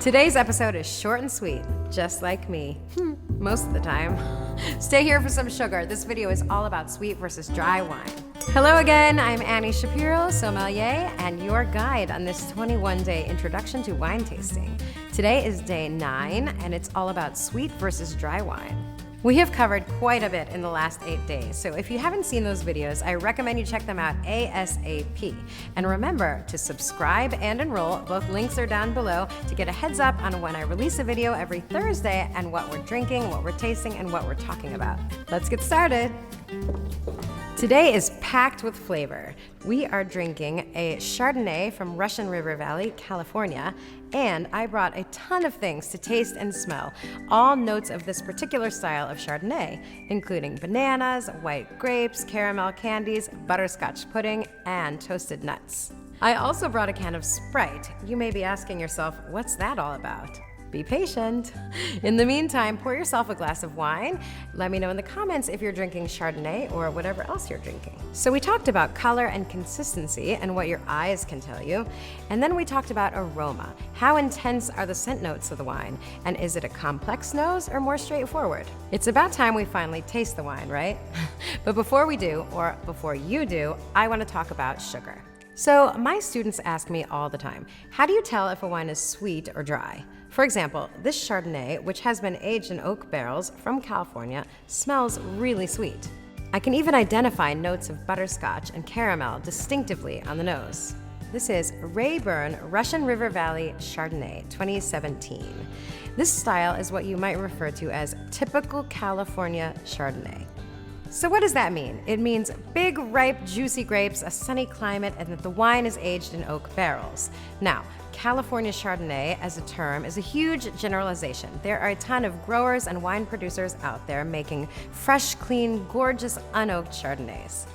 Today's episode is short and sweet, just like me, most of the time. Stay here for some sugar. This video is all about sweet versus dry wine. Hello again, I'm Annie Shapiro, sommelier, and your guide on this 21-day introduction to wine tasting. Today is day 9, and it's all about sweet versus dry wine. We have covered quite a bit in the last 8 days, so if you haven't seen those videos, I recommend you check them out ASAP. And remember to subscribe and enroll. Both links are down below to get a heads up on when I release a video every Thursday and what we're drinking, what we're tasting, and what we're talking about. Let's get started. Today is packed with flavor. We are drinking a Chardonnay from Russian River Valley, California, and I brought a ton of things to taste and smell, all notes of this particular style of Chardonnay, including bananas, white grapes, caramel candies, butterscotch pudding, and toasted nuts. I also brought a can of Sprite. You may be asking yourself, what's that all about? Be patient. In the meantime, pour yourself a glass of wine. Let me know in the comments if you're drinking Chardonnay or whatever else you're drinking. So we talked about color and consistency and what your eyes can tell you. And then we talked about aroma. How intense are the scent notes of the wine? And is it a complex nose or more straightforward? It's about time we finally taste the wine, right? But before we do, or before you do, I want to talk about sugar. So my students ask me all the time, how do you tell if a wine is sweet or dry? For example, this Chardonnay, which has been aged in oak barrels from California, smells really sweet. I can even identify notes of butterscotch and caramel distinctively on the nose. This is Raeburn Russian River Valley Chardonnay 2017. This style is what you might refer to as typical California Chardonnay. So what does that mean? It means big, ripe, juicy grapes, a sunny climate, and that the wine is aged in oak barrels. Now, California Chardonnay as a term is a huge generalization. There are a ton of growers and wine producers out there making fresh, clean, gorgeous, unoaked Chardonnays.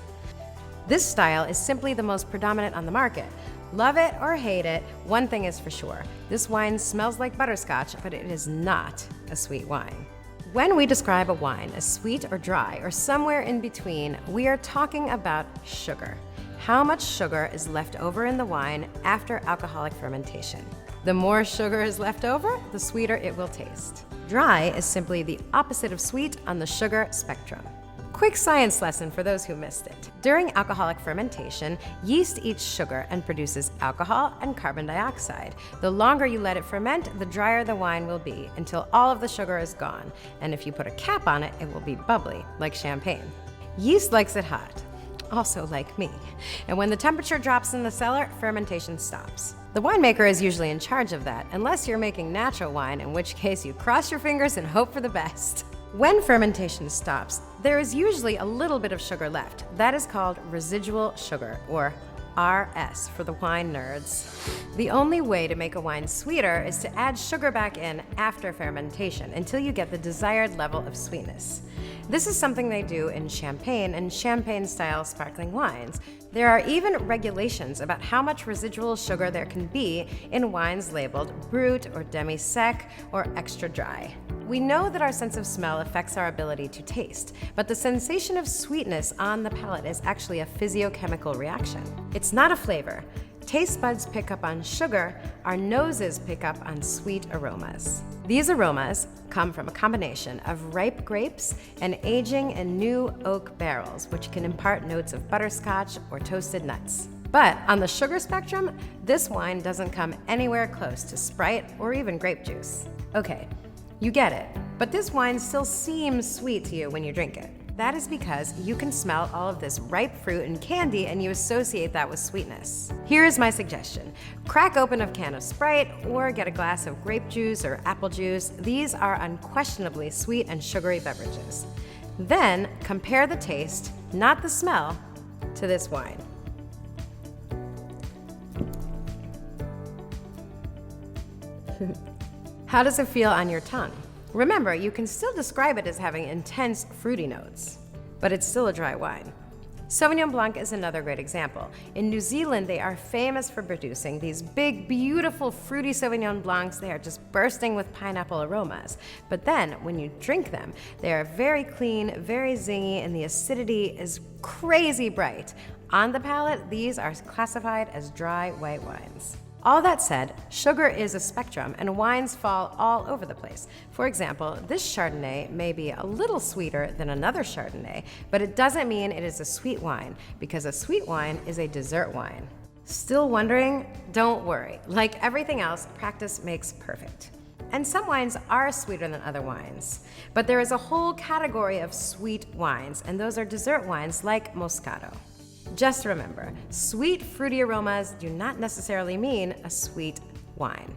This style is simply the most predominant on the market. Love it or hate it, one thing is for sure. This wine smells like butterscotch, but it is not a sweet wine. When we describe a wine as sweet or dry or somewhere in between, we are talking about sugar. How much sugar is left over in the wine after alcoholic fermentation? The more sugar is left over, the sweeter it will taste. Dry is simply the opposite of sweet on the sugar spectrum. Quick science lesson for those who missed it. During alcoholic fermentation, yeast eats sugar and produces alcohol and carbon dioxide. The longer you let it ferment, the drier the wine will be until all of the sugar is gone. And if you put a cap on it, it will be bubbly, like champagne. Yeast likes it hot, also like me. And when the temperature drops in the cellar, fermentation stops. The winemaker is usually in charge of that, unless you're making natural wine, in which case you cross your fingers and hope for the best. When fermentation stops, there is usually a little bit of sugar left. That is called residual sugar, or RS for the wine nerds. The only way to make a wine sweeter is to add sugar back in after fermentation until you get the desired level of sweetness. This is something they do in champagne and champagne-style sparkling wines. There are even regulations about how much residual sugar there can be in wines labeled brut or demi-sec or extra dry. We know that our sense of smell affects our ability to taste, but the sensation of sweetness on the palate is actually a physio-chemical reaction. It's not a flavor. Taste buds pick up on sugar, our noses pick up on sweet aromas. These aromas come from a combination of ripe grapes and aging in new oak barrels, which can impart notes of butterscotch or toasted nuts. But on the sugar spectrum, this wine doesn't come anywhere close to Sprite or even grape juice. Okay, you get it, but this wine still seems sweet to you when you drink it. That is because you can smell all of this ripe fruit and candy and you associate that with sweetness. Here is my suggestion. Crack open a can of Sprite or get a glass of grape juice or apple juice. These are unquestionably sweet and sugary beverages. Then compare the taste, not the smell, to this wine. How does it feel on your tongue? Remember, you can still describe it as having intense fruity notes, but it's still a dry wine. Sauvignon Blanc is another great example. In New Zealand, they are famous for producing these big, beautiful, fruity Sauvignon Blancs. They are just bursting with pineapple aromas. But then, when you drink them, they are very clean, very zingy, and the acidity is crazy bright. On the palate, these are classified as dry white wines. All that said, sugar is a spectrum and wines fall all over the place. For example, this Chardonnay may be a little sweeter than another Chardonnay, but it doesn't mean it is a sweet wine, because a sweet wine is a dessert wine. Still wondering? Don't worry. Like everything else, practice makes perfect. And some wines are sweeter than other wines, but there is a whole category of sweet wines, and those are dessert wines like Moscato. Just remember, sweet, fruity aromas do not necessarily mean a sweet wine.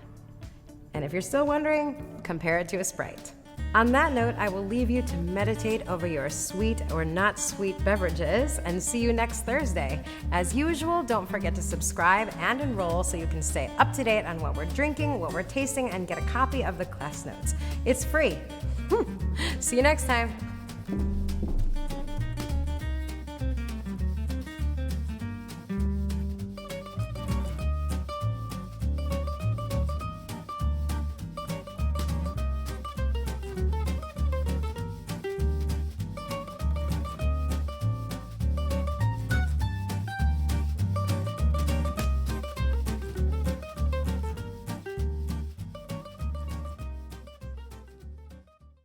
And if you're still wondering, compare it to a Sprite. On that note, I will leave you to meditate over your sweet or not sweet beverages and see you next Thursday. As usual, don't forget to subscribe and enroll so you can stay up to date on what we're drinking, what we're tasting, and get a copy of the class notes. It's free. See you next time.